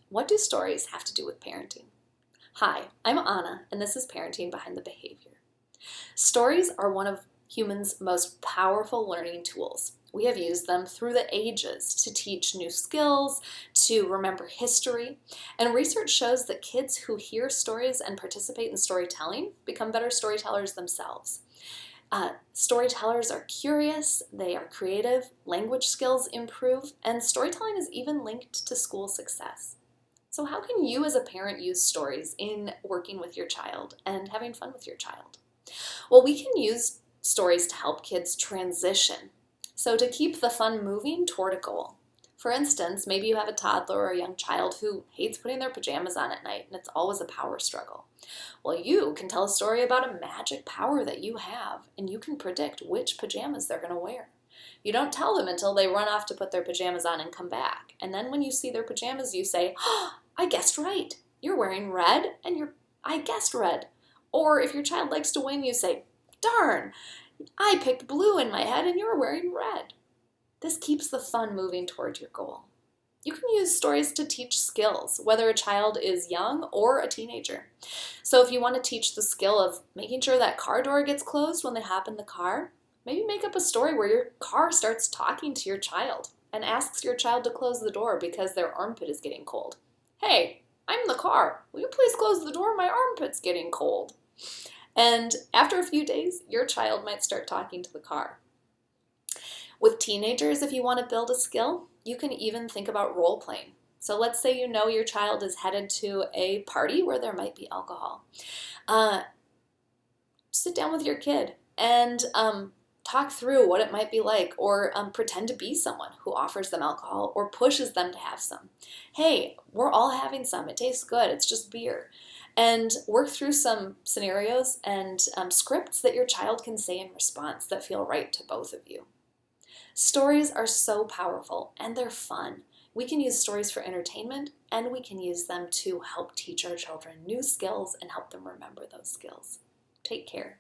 What do stories have to do with parenting? Hi, I'm Anna, and this is Parenting Behind the Behavior. Stories are one of humans' most powerful learning tools. We have used them through the ages to teach new skills, to remember history, and research shows that kids who hear stories and participate in storytelling become better storytellers themselves. Storytellers are curious, they are creative, language skills improve, and storytelling is even linked to school success. So how can you as a parent use stories in working with your child and having fun with your child? Well, we can use stories to help kids transition. So to keep the fun moving toward a goal. For instance, maybe you have a toddler or a young child who hates putting their pajamas on at night and it's always a power struggle. Well, you can tell a story about a magic power that you have and you can predict which pajamas they're going to wear. You don't tell them until they run off to put their pajamas on and come back. And then when you see their pajamas, you say, "Oh, I guessed right. You're wearing red and I guessed red." Or if your child likes to win, you say, "Darn, I picked blue in my head and you're wearing red." This keeps the fun moving toward your goal. You can use stories to teach skills, whether a child is young or a teenager. So if you want to teach the skill of making sure that car door gets closed when they hop in the car, maybe make up a story where your car starts talking to your child and asks your child to close the door because their armpit is getting cold. "Hey, I'm in the car. Will you please close the door? My armpit's getting cold." And after a few days, your child might start talking to the car. With teenagers, if you want to build a skill, you can even think about role playing. So let's say you know your child is headed to a party where there might be alcohol. Sit down with your kid and talk through what it might be like, or pretend to be someone who offers them alcohol or pushes them to have some. "Hey, we're all having some. It tastes good. It's just beer." And work through some scenarios and scripts that your child can say in response that feel right to both of you. Stories are so powerful and they're fun. We can use stories for entertainment and we can use them to help teach our children new skills and help them remember those skills. Take care.